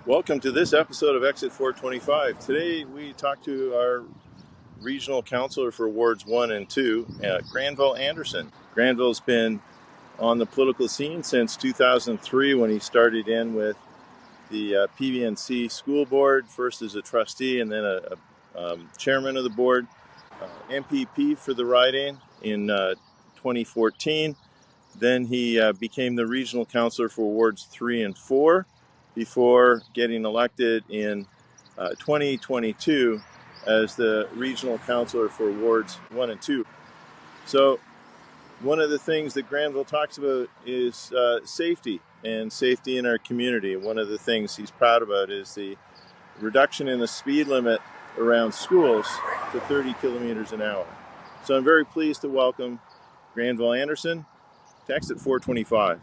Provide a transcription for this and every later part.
Welcome to this episode of Exit 425. Today we talk to our regional councillor for wards 1 and 2, Granville Anderson. Granville's been on the political scene since 2003 when he started in with the PBNC school board, first as a trustee and then a chairman of the board, MPP for the riding in 2014. Then he became the regional councillor for wards 3 and 4 before getting elected in 2022 as the regional councillor for wards 1 and 2. So one of the things that Granville talks about is safety and safety in our community. One of the things he's proud about is the reduction in the speed limit around schools to 30 kilometers an hour. So I'm very pleased to welcome Granville Anderson to Exit 425.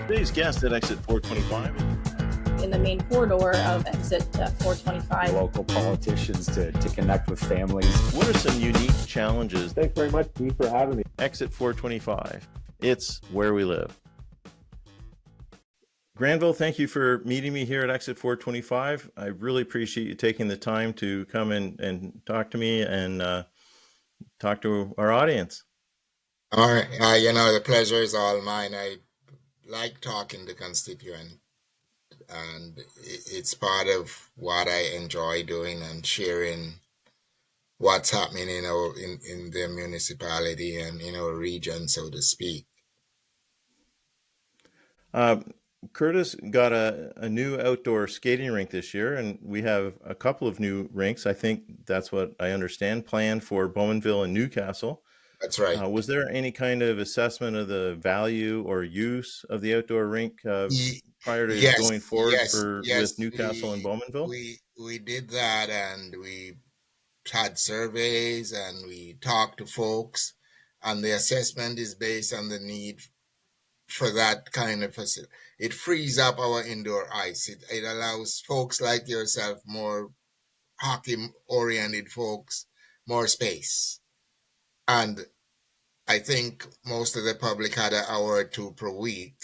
Today's guest at Exit 425. In the main corridor of Exit 425. Local politicians to connect with families. What are some unique challenges? Thanks very much, Steve, for having me. Exit 425. It's where we live. Granville, thank you for meeting me here at Exit 425. I really appreciate you taking the time to come in and talk to me and talk to our audience. All right. The pleasure is all mine. I like talking to constituents, and it's part of what I enjoy doing and sharing what's happening in the municipality and in our region, so to speak. Curtis got a new outdoor skating rink this year, and we have a couple of new rinks. I think that's what I understand, planned for Bowmanville and Newcastle. That's right. Was there any kind of assessment of the value or use of the outdoor rink prior to going forward with Newcastle and Bowmanville? We did that, and we had surveys and we talked to folks, and the assessment is based on the need for that kind of facility. It frees up our indoor ice. It allows folks like yourself, more hockey-oriented folks, more space. And I think most of the public had an hour or two per week.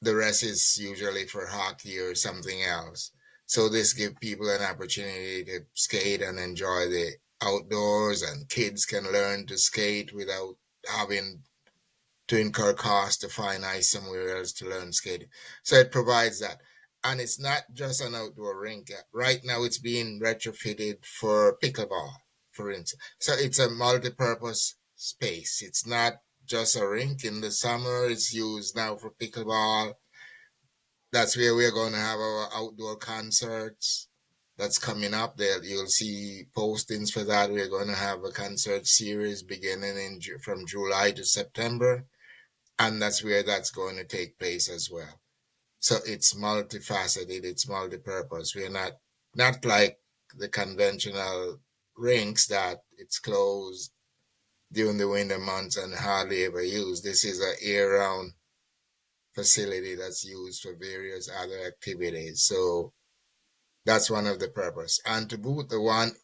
The rest is usually for hockey or something else. So this gives people an opportunity to skate and enjoy the outdoors, and kids can learn to skate without having to incur costs to find ice somewhere else to learn skating. So it provides that. And it's not just an outdoor rink. Right now it's being retrofitted for pickleball, for instance. So it's a multi-purpose space. It's not just a rink. In the summer, it's used now for pickleball. That's where we're going to have our outdoor concerts. That's coming up there. You'll see postings for that. We're going to have a concert series beginning from July to September. And that's where that's going to take place as well. So it's multifaceted, it's multi-purpose. We're not like the conventional rinks that it's closed during the winter months and hardly ever used. This is an year-round facility that's used for various other activities. So that's one of the purpose. And to boot, the one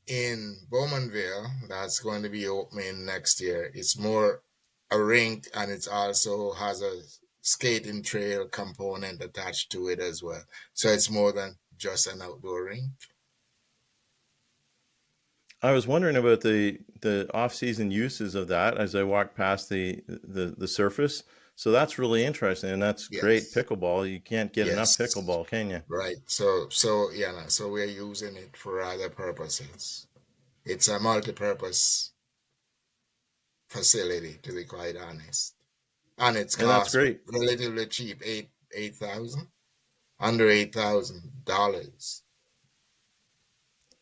in Bowmanville that's going to be opening next year, it's more a rink, and it also has a skating trail component attached to it as well. So it's more than just an outdoor rink. I was wondering about the off-season uses of that as I walked past the surface. So that's really interesting, and that's great pickleball. You can't get enough pickleball, can you? Right. So we're using it for other purposes. It's a multi-purpose facility, to be quite honest, and it's cost relatively cheap, $8,000, under $8,000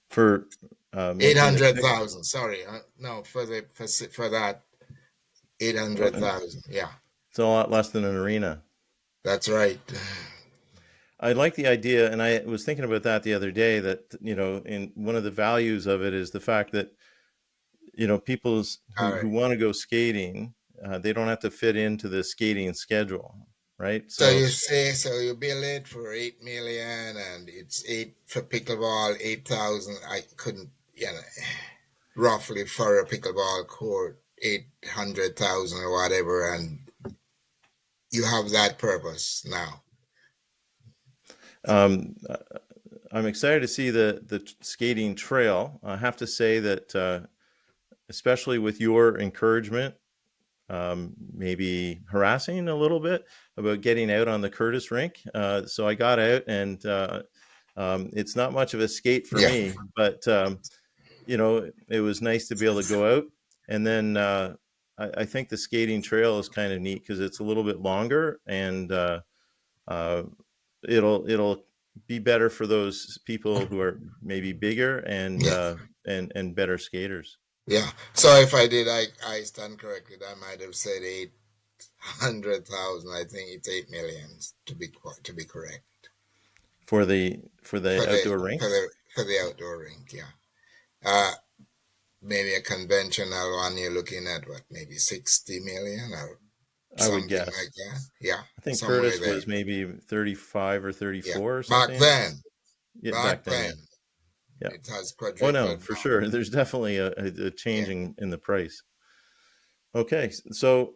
for $800,000. Sorry, no, for that $800,000. Yeah, it's a lot less than an arena. That's right. I like the idea, and I was thinking about that the other day. That in one of the values of it is the fact that people who want to go skating, they don't have to fit into the skating schedule, right? So you bill it for $8 million, and it's for pickleball, 8,000. I couldn't, roughly for a pickleball court, 800,000 or whatever, and you have that purpose now. I'm excited to see the skating trail. I have to say that, especially with your encouragement, maybe harassing a little bit about getting out on the Curtis rink. So I got out, and it's not much of a skate for Yeah, me, but it was nice to be able to go out. And then I think the skating trail is kind of neat because it's a little bit longer, and uh, it'll be better for those people who are maybe bigger and yeah, and better skaters. yeah. So if I stand corrected. I might have said 800,000. I think it's 8 million to be correct For for the the outdoor rink. for the outdoor rink. Yeah. Uh, Maybe a conventional one. You're looking at what, maybe 60 million or I would something guess. like that. Yeah, I think somewhere Curtis there. was maybe 35 or Yeah. 34 or Back something. then, Yeah, back back then, yeah. then, Yeah. it has Oh no, quadrupled for now. sure. There's definitely a Yeah. change in the price. Okay, so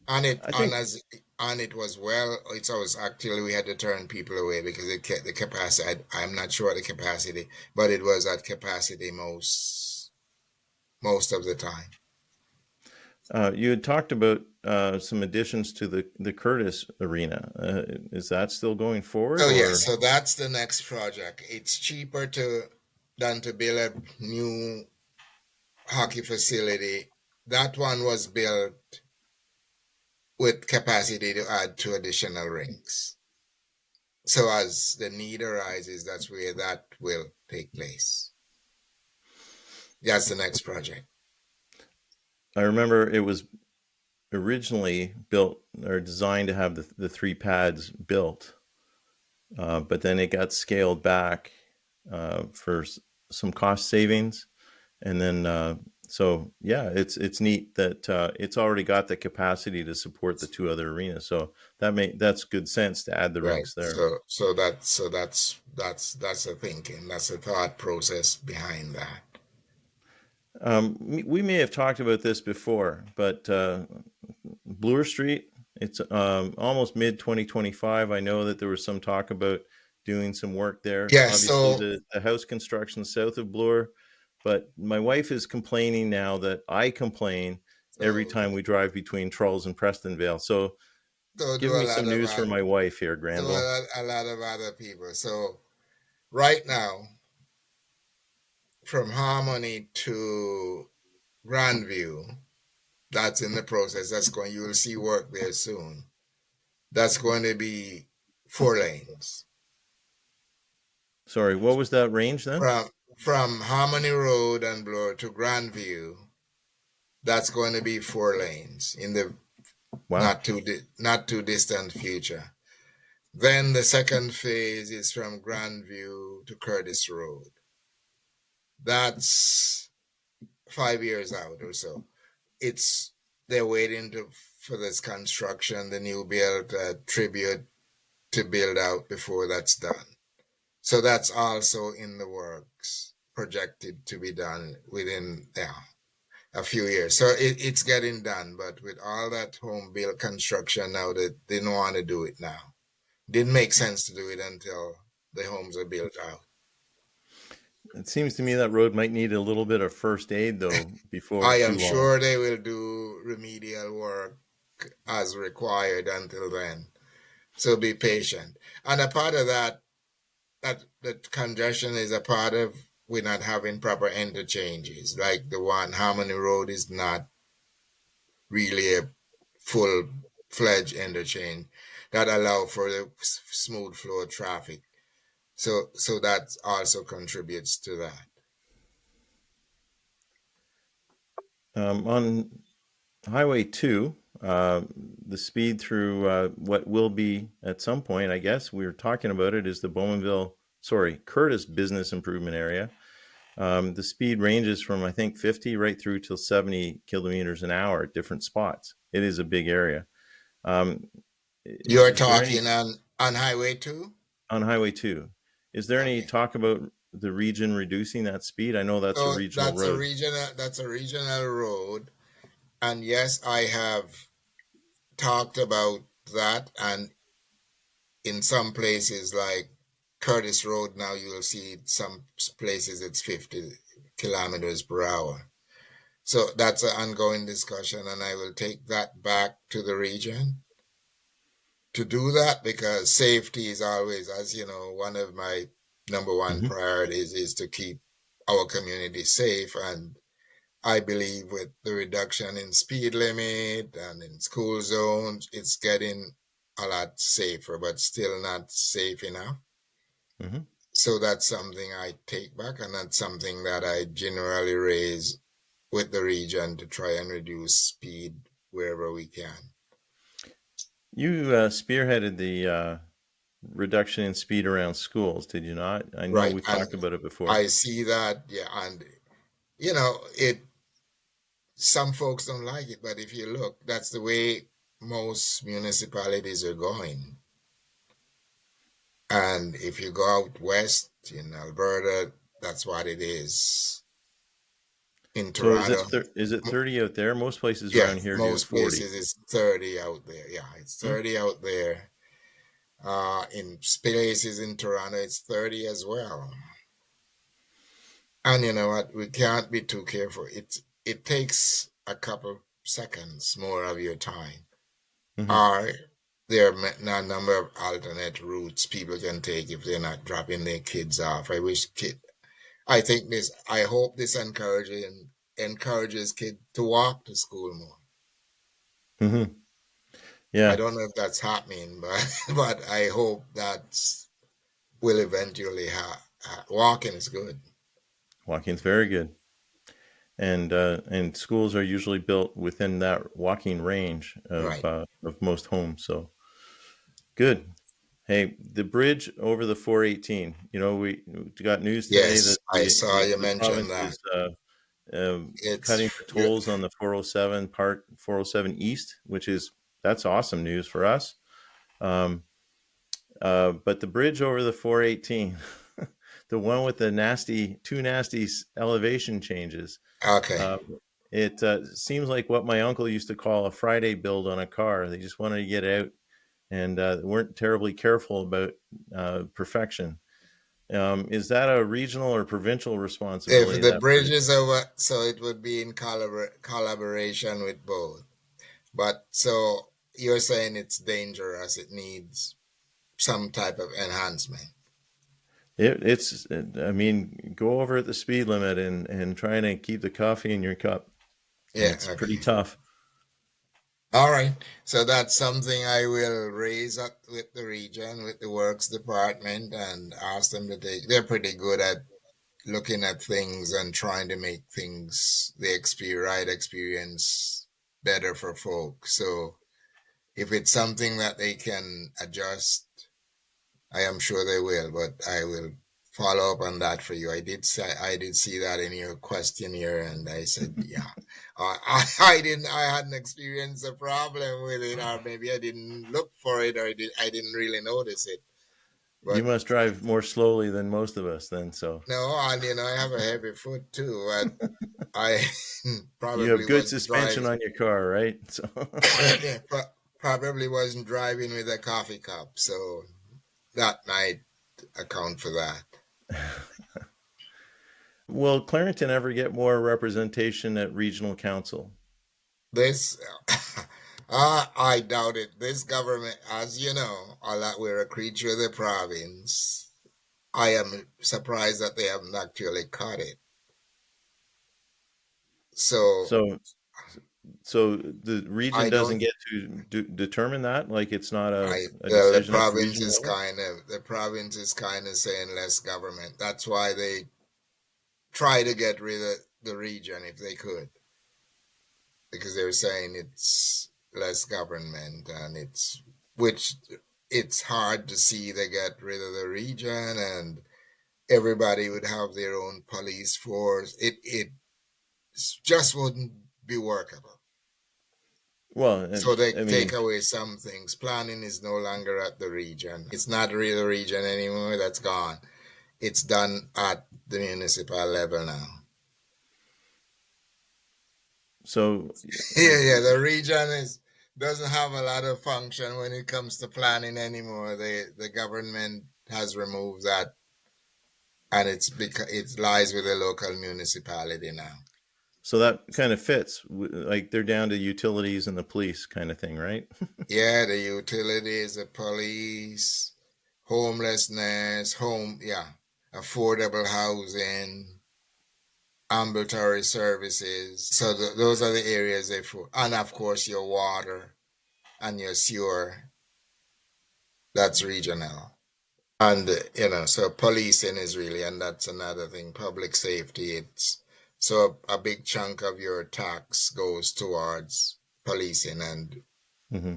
And I think it was, well, it's always actually we had to turn people away because the capacity. I'm not sure the capacity, but it was at capacity most of the time. you had talked about some additions to the Curtis Arena. Is that still going forward, Oh yeah, or? so that's the next project. It's cheaper than to build a new hockey facility. That one was built with capacity to add 2 additional rinks. So as the need arises, that's where that will take place. That's the next project. I remember it was originally built or designed to have the three pads built, but then it got scaled back for some cost savings, and then so yeah, it's neat that it's already got the capacity to support the two other arenas. So that's good sense to add the Right. rinks there. That's the thinking. That's the thought process behind that. We may have talked about this before, but Bloor Street, it's almost mid 2025. I know that there was some talk about doing some work there. Yeah, Obviously, so the house construction south of Bloor, but my wife is complaining now that I complain every so time we drive between Trolls and Prestonvale. So so do give a me lot some of news for my wife here, Granville. a lot of other people. So right now, from Harmony to Grandview, that's in the process. You will see work there soon. That's going to be 4 lanes. Sorry, what was that range then? From Harmony Road and Bloor to Grandview, that's going to be 4 lanes in the Wow. not too distant future. Then the second phase is from Grandview to Curtis Road. That's 5 years out or so. It's they're waiting for this construction, the new build tribute to build out before that's done. So that's also in the works, projected to be done within a few years. So it's getting done, but with all that home build construction now, they didn't want to do it now. Didn't make sense to do it until the homes are built out. It seems to me that road might need a little bit of first aid though before I am too long. sure they will do remedial work as required until then. So be patient. And a part of that congestion is a part of we're not having proper interchanges. Like the one Harmony Road is not really a full-fledged interchange that allow for the smooth flow of traffic. So that also contributes to that. On Highway 2, the speed through what will be at some point, I guess, we were talking about it, is the Curtis Business Improvement Area. The speed ranges from, I think, 50 right through till 70 kilometers an hour at different spots. It is a big area. You're Is there any, talking on Highway 2? on Highway 2, is there any Okay. talk about the region reducing that speed? I know that's a So regional road. that's a regional road. And yes, I have talked about that. And in some places like Curtis Road now, you will see some places it's 50 kilometers per hour. So that's an ongoing discussion, and I will take that back to the region to do that, because safety is always, as you know, one of my number one Mm-hmm. priorities is to keep our community safe. And I believe with the reduction in speed limit and in school zones, it's getting a lot safer, but still not safe enough. Mm-hmm. So that's something I take back, and that's something that I generally raise with the region to try and reduce speed wherever we can. You spearheaded the reduction in speed around schools, did you not? I know Right. we've And talked about it before. I see that, yeah, and it some folks don't like it, but if you look, that's the way most municipalities are going. And if you go out west in Alberta, that's what it is. In So Toronto, is it 30 out there? Most places yeah, around here do most 40. places it's 30 out there. Yeah, it's Hmm? 30 out there. In places in Toronto, it's 30 as well. And you know what? We can't be too careful. It takes a couple seconds more of your time. Mm-hmm. Or there are a number of alternate routes people can take if they're not dropping their kids off. I hope this encourages kids to walk to school more. Mm-hmm. I Yeah, don't know if that's happening, but but I hope that will eventually walking is good. walking's very good. And schools are usually built within that walking range Right. of most homes. So good. Hey, the bridge over the 418. We got news today Yes, that I saw you the mention province that. is cutting the It's tolls on the 407 part 407 East, that's awesome news for us. Um, but the bridge over the 418, the one with the two nasty elevation changes, okay. uh, it seems like what my uncle used to call a Friday build on a car. They just wanted to get out and weren't terribly careful about perfection. Is that a regional or provincial responsibility? If the That bridge bridge? is over, so it would be in collaboration with both. But so you're saying it's dangerous, it needs some type of enhancement. It's. I mean, go over at the speed limit and trying to keep the coffee in your cup. Yeah, It's okay. pretty tough. All right. So that's something I will raise up with the region, with the works department, and ask them to take. They're pretty good at looking at things and trying to make things ride experience better for folks. So if it's something that they can adjust, I am sure they will, but I will follow up on that for you. I did see that in your questionnaire, and I said, yeah, I hadn't experienced a problem with it, or maybe I didn't look for it, or I didn't really notice it. You But must drive more slowly than most of us, then. So no, and I have a heavy foot too, but I you have probably good wasn't suspension driving. on your car, right? So Yeah, probably wasn't driving with a coffee cup, so that might account for that. will Clarington ever get more representation at regional council? This, I doubt it. This government, as you know, we're a creature of the province. I am surprised that they haven't actually caught it. So So so the region I doesn't don't. get to determine that, like it's not a Well, decision at the regional level. the province is kind of saying less government. That's why they try to get rid of the region if they could, because they're saying it's less government, and which it's hard to see they get rid of the region and everybody would have their own police force. It just wouldn't be workable. Well, So they I take mean, away some things. Planning is no longer at the region. It's not really the region anymore. That's gone. It's done at the municipal level now. so Yeah, yeah. The region is doesn't have a lot of function when it comes to planning anymore. The government has removed that, and it lies with the local municipality now. So that kind of fits. Like they're down to utilities and the police kind of thing, right? Yeah, the utilities, the police, homelessness, affordable housing, ambulatory services. So those are the areas they for, and of course your water and your sewer. That's regional. And so policing is really, and that's another thing, public safety. It's so a big chunk of your tax goes towards policing, Mm-hmm.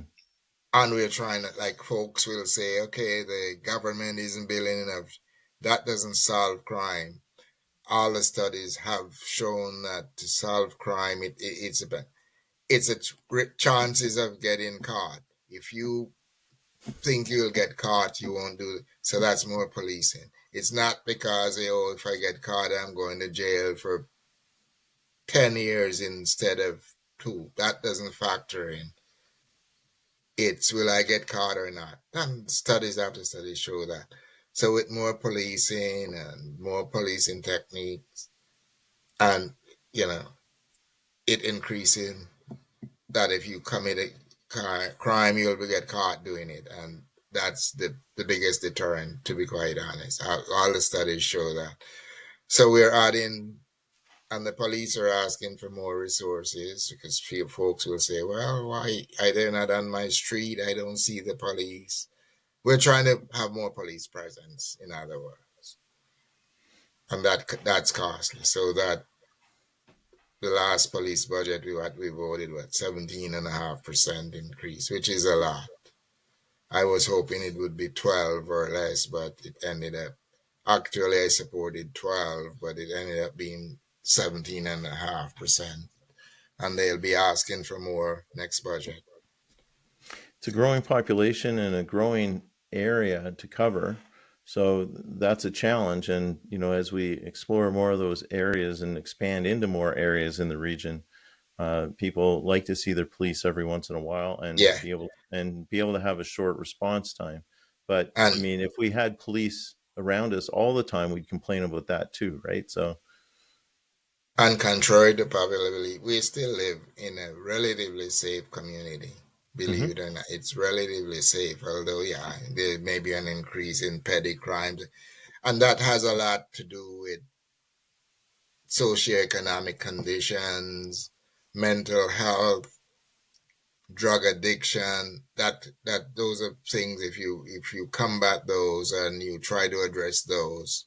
and we're trying to, like, folks will say, okay, the government isn't billing enough. That doesn't solve crime. All the studies have shown that to solve crime, it's chances of getting caught. If you think you'll get caught, you won't do it. So that's more policing. It's not because, oh, if I get caught, I'm going to jail for 10 years instead of 2. That doesn't factor in. It's will I get caught or not? And studies after studies show that. So with more policing and more policing techniques, and it increasing that if you commit a crime, you'll get caught doing it, and that's the biggest deterrent, to be quite honest. All the studies show that. So we're adding, and the police are asking for more resources because few folks will say, well, why are they not on my street? I don't see the police. We're trying to have more police presence, in other words, and that's costly. So that the last police budget we voted 17.5% increase, which is a lot. I was hoping it would be 12 or less, but it ended up, actually I supported 12, but it ended up being 17.5%. And they'll be asking for more next budget. It's a growing population and a growing area to cover. So that's a challenge. And, as we explore more of those areas and expand into more areas in the region, people like to see their police every once in a while and Yeah. be able to have a short response time. But I And mean, if we had police around us all the time, we'd complain about that too, right? So, and contrary to popular belief, we still live in a relatively safe community. Believe mhm. it or not, it's relatively safe, although, yeah, there may be an increase in petty crimes. And that has a lot to do with socioeconomic conditions, mental health, drug addiction. That those are things, if you combat those and you try to address those,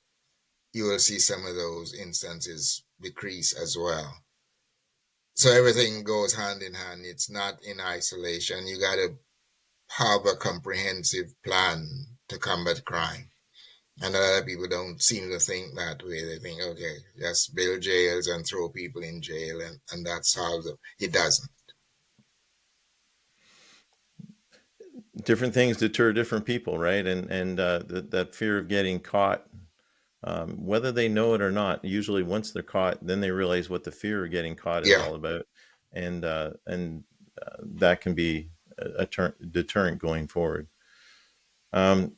you will see some of those instances decrease as well. So everything goes hand in hand. It's not in isolation. You got to have a comprehensive plan to combat crime. And a lot of people don't seem to think that way. They think, okay, just build jails and throw people in jail, and that solves it. It doesn't. Different things deter different people, right? And that fear of getting caught, whether they know it or not, usually once they're caught, then they realize what the fear of getting caught is Yeah. all about, and that can be a deterrent going forward. Um,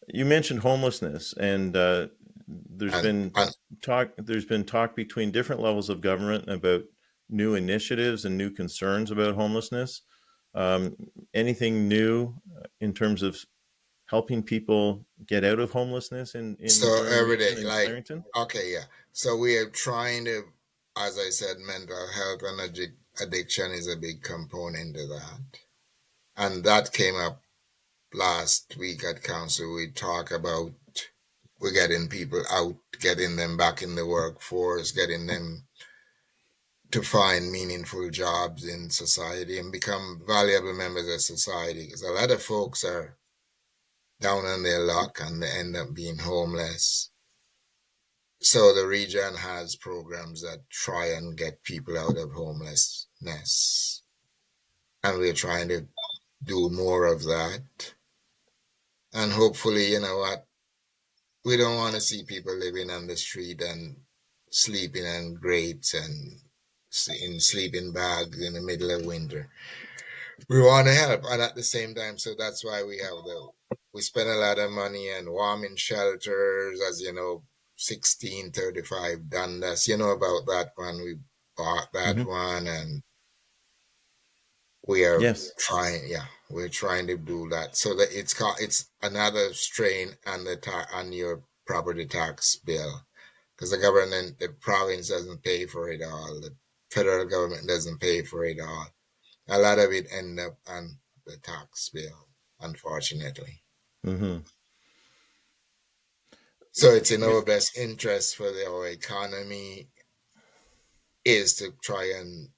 you mentioned homelessness, and there's And, been and talk between different levels of government about new initiatives and new concerns about homelessness. Um, Anything new in terms of helping people get out of homelessness in so Durham every day, Region and like, Clarington? okay, yeah. So we are trying to, as I said, mental health and addiction is a big component of that. And that came up last week at council. We talk about we're getting people out, getting them back in the workforce, getting them to find meaningful jobs in society and become valuable members of society. Because a lot of folks are down on their luck and they end up being homeless. So the region has programs that try and get people out of homelessness. And we're trying to do more of that. And hopefully, you know what, we don't want to see people living on the street and sleeping on grates and in sleeping bags in the middle of winter. we want to help, and at the same time, so that's why we spend a lot of money on warming shelters, as you know, 1635 Dundas. You know about that one? We bought that Hmm. one, and we are Yes. we're trying to do that so that it's another strain on on your property tax bill, because the province doesn't pay for it all, the federal government doesn't pay for it all. A lot of it end up on the tax bill, unfortunately. Hmm. So it's in our best interest for our economy is to try and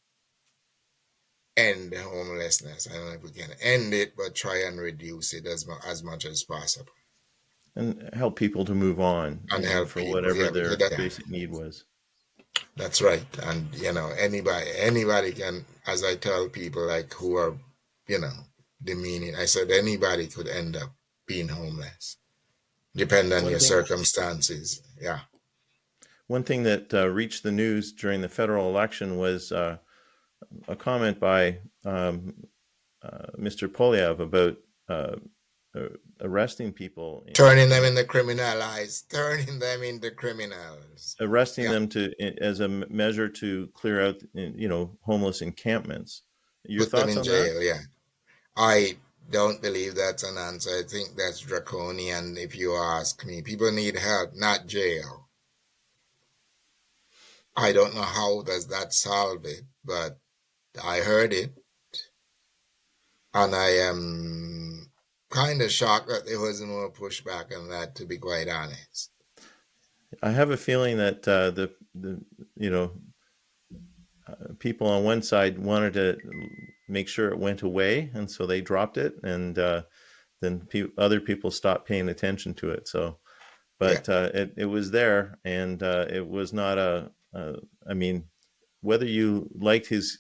end homelessness. I don't know if we can end it, but try and reduce it as much as possible And help people to move on, and help for people. whatever Yeah, because their basic need was. that's right. And anybody can, as I tell people like who are, you know, demeaning. I said anybody could end up being homeless, depend on One your thing, circumstances. Yeah. one thing that reached the news during the federal election was a comment by Mr. Polyev about uh, arresting people, Turning them into criminals, turning them into criminals. arresting Yeah. them as a measure to clear out, homeless encampments. Your Put them thoughts in on that? jail. Yeah. I don't believe that's an answer. I think that's draconian if you ask me. People need help, not jail. I don't know how does that solve it, but I heard it, and I am kind of shocked that there wasn't more pushback on that, to be quite honest. I have a feeling that the you know people on one side wanted to make sure it went away, and so they dropped it, and then other people stopped paying attention to it. So, Yeah, but it was there, and it was not I mean, whether you liked his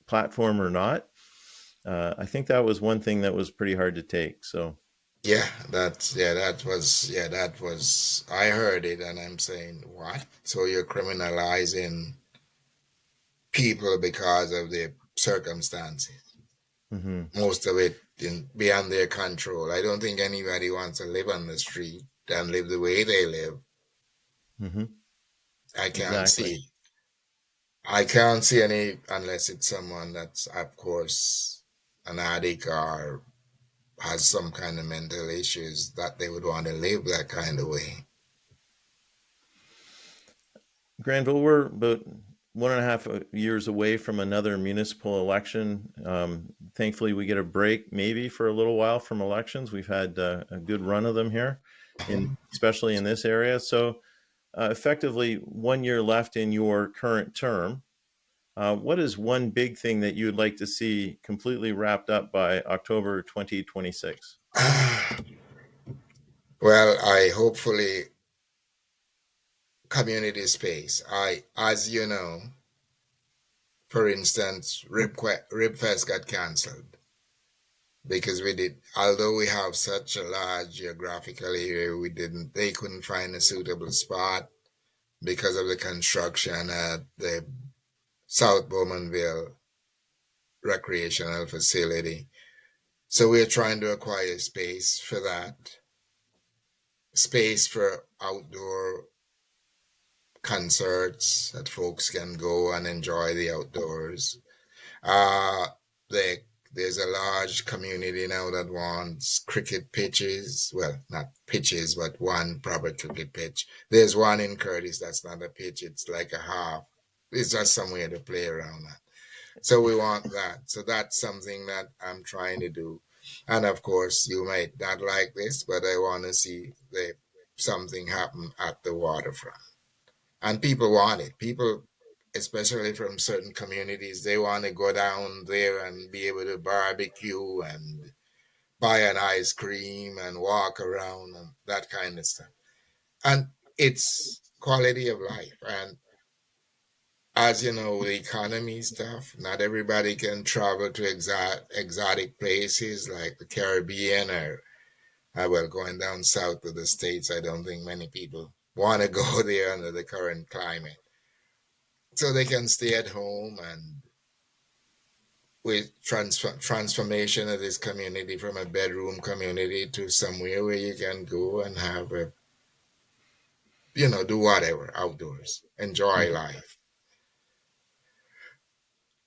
platform or not, I think that was one thing that was pretty hard to take. So, that was. I heard it, and I'm saying, what? So you're criminalizing people because of their circumstances? mhm, Most of it beyond their control. I don't think anybody wants to live on the street and live the way they live. mhm, I can't exactly. see. I can't see any unless it's someone that's, of course, an addict or has some kind of mental issues that they would want to live that kind of way. Granville, we're about 1.5 years away from another municipal election. Thankfully, we get a break maybe for a little while from elections. We've had a good run of them here, especially in this area. So, effectively, 1 year left in your current term. What is one big thing that you'd like to see completely wrapped up by October 2026? Well, I hopefully community space. As you know, for instance, Ribfest got cancelled because although we have such a large geographical area, they couldn't find a suitable spot because of the construction at the South Bowmanville recreational facility. So we're trying to acquire space for that, space for outdoor concerts that folks can go and enjoy the outdoors. Uh, the, there's a large community now that wants cricket pitches. Well, not pitches, but one proper cricket pitch. There's one in Curtis that's not a pitch, it's like a half. It's just somewhere to play around at. So we want that. So that's something that I'm trying to do. And of course, you might not like this, but I want to see something happen at the waterfront. And people want it. People, especially from certain communities, they want to go down there and be able to barbecue and buy an ice cream and walk around and that kind of stuff. And it's quality of life. And as you know, the economy stuff, not everybody can travel to exotic places like the Caribbean or, well, going down south to the States. I don't think many people want to go there under the current climate. So they can stay at home and with transformation of this community from a bedroom community to somewhere where you can go and have a, do whatever outdoors, enjoy life.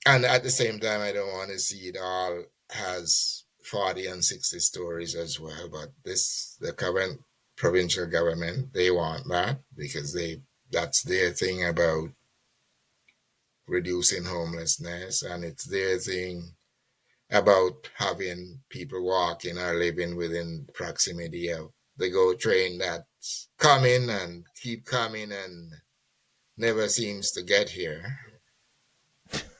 And at the same time, I don't want to see it all has 40 and 60 stories as well. But the current provincial government, they want that because that's their thing about reducing homelessness, and it's their thing about having people walking or living within proximity of the GO train that's coming and keep coming and never seems to get here.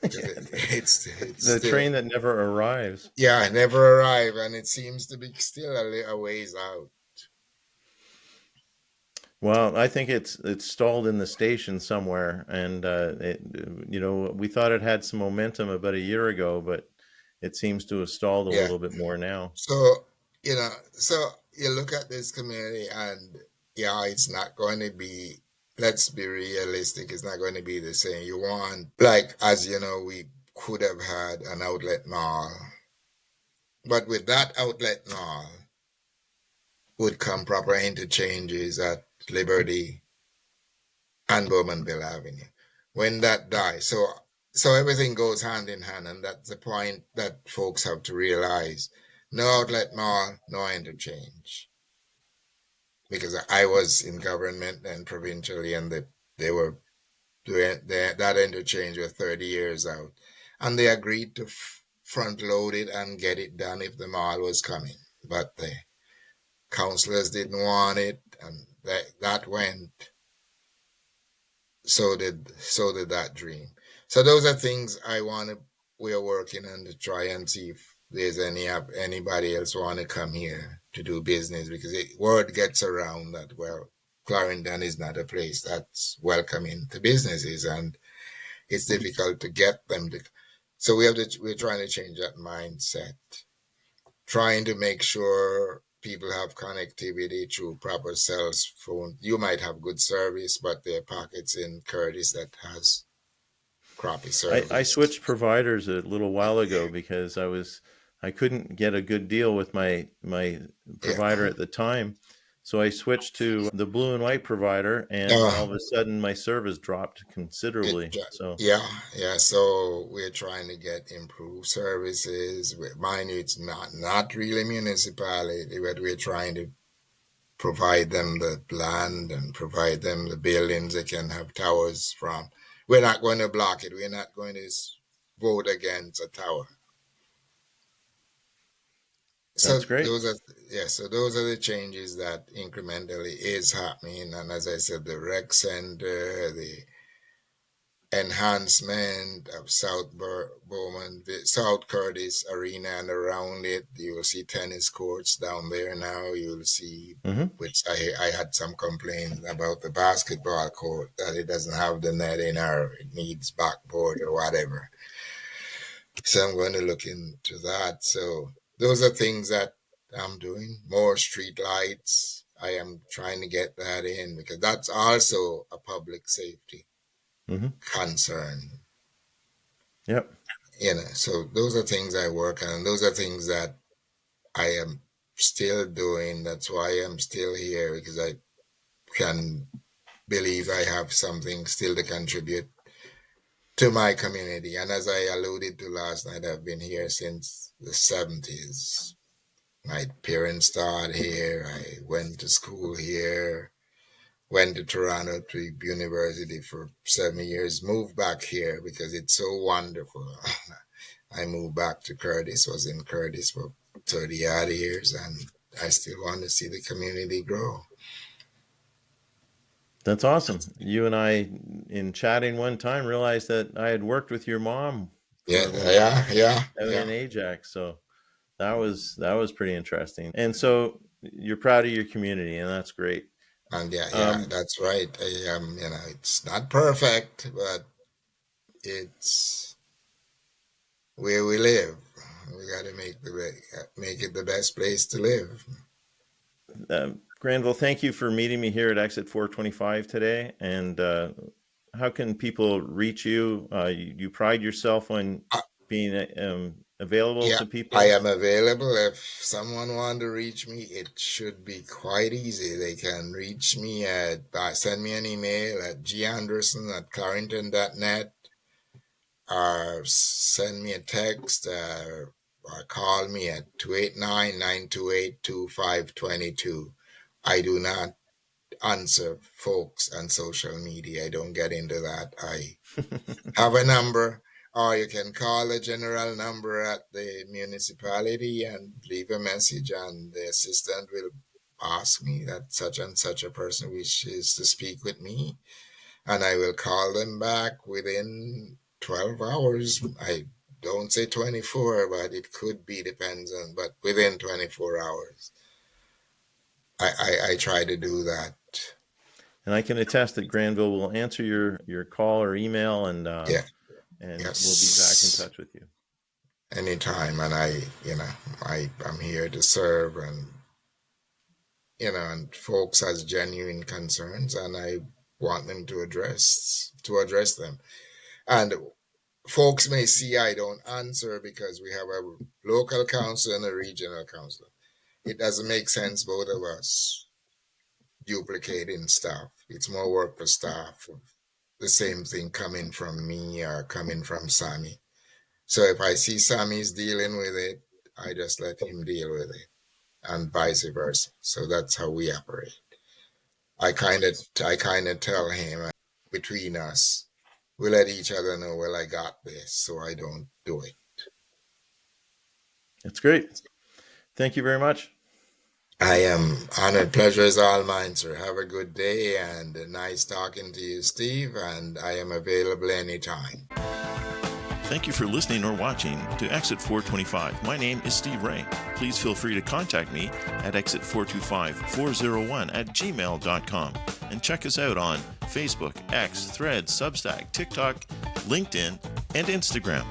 It's the still, train that never arrives. yeah, never arrive, and it seems to be still a ways out. Well, I think it's stalled in the station somewhere, and we thought it had some momentum about a year ago, but it seems to have stalled a Yeah. little bit more now. So so you look at this community, and yeah, it's not going to be. Let's be realistic. It's not going to be the same. You want, like, as you know, we could have had an outlet mall, but with that outlet mall would come proper interchanges at Liberty and Bowmanville Avenue. When that dies, so everything goes hand in hand, and that's the point that folks have to realize. No outlet mall, no interchange. Because I was in government and provincially, and they were doing that interchange was 30 years out, and they agreed to front load it and get it done if the mall was coming, but the councillors didn't want it, and that went. So did that dream. So those are things we're working on to try and see if there's anybody else want to come here to do business, because word gets around that, well, Clarington is not a place that's welcoming to businesses, and it's difficult to get them to. So we're trying to change that mindset, trying to make sure people have connectivity through proper cell phone. You might have good service, but there are pockets in Curtis that has crappy service. I switched providers a little while ago because I couldn't get a good deal with my provider at the time. So I switched to the blue and white provider, and all of a sudden my service dropped considerably. So so we're trying to get improved services. Mind you, it's not really municipality, but we're trying to provide them the land and provide them the buildings they can have towers from. We're not going to block it. We're not going to vote against a tower. that's great. So those are the changes that incrementally is happening. And as I said, the rec center, the enhancement of Bowman, South Curtis Arena and around it. You will see tennis courts down there now. You'll see, which I had some complaints about the basketball court, that it doesn't have the netting or it needs backboard or whatever. So I'm going to look into that. So those are things that I'm doing. More street lights. I am trying to get that in, because that's also a public safety concern. Yep. So those are things I work on. Those are things that I am still doing. That's why I'm still here, because I can believe I have something still to contribute to my community. And as I alluded to last night, I've been here since the 70s. My parents started here. I went to school here. Went to Toronto to university for 7 years, moved back here because it's so wonderful. I moved back to Curtis, was in Curtis for 30 odd years, and I still want to see the community grow. That's awesome. You and I, in chatting one time, realized that I had worked with your mom Yeah. in Ajax. So that was pretty interesting. And so you're proud of your community, and that's great. And that's right. It's not perfect, but it's where we live. We got to make it the best place to live. Granville, thank you for meeting me here at Exit 425 today. And how can people reach you? You pride yourself on being available Yeah, to people? I am available. If someone want to reach me, it should be quite easy. They can reach me send me an email at ganderson@clarington.net, or send me a text, or call me at 289-928-2522. I do not answer folks on social media. I don't get into that. I have a number, or you can call the general number at the municipality and leave a message, and the assistant will ask me that such and such a person wishes to speak with me, and I will call them back within 12 hours. I don't say 24, but it could be, depends on, but within 24 hours. I try to do that. And I can attest that Granville will answer your call or email, and Yeah. and Yes. we'll be back in touch with you. Anytime, and I'm here to serve, and and folks has genuine concerns, and I want them to address them. And folks may see I don't answer because we have a local council and a regional council. It doesn't make sense, both of us duplicating staff. It's more work for staff. The same thing coming from me or coming from Sammy. So if I see Sammy's dealing with it, I just let him deal with it, and vice versa. So that's how we operate. I kind of tell him, between us, we let each other know, well, I got this, so I don't do it. That's great. Thank you very much. I am honored. Pleasure is all mine, sir. Have a good day, and nice talking to you, Steve, and I am available anytime. Thank you for listening or watching to Exit 425. My name is Steve Ray. Please feel free to contact me at exit425401@gmail.com, and check us out on Facebook, X, Threads, Substack, TikTok, LinkedIn, and Instagram.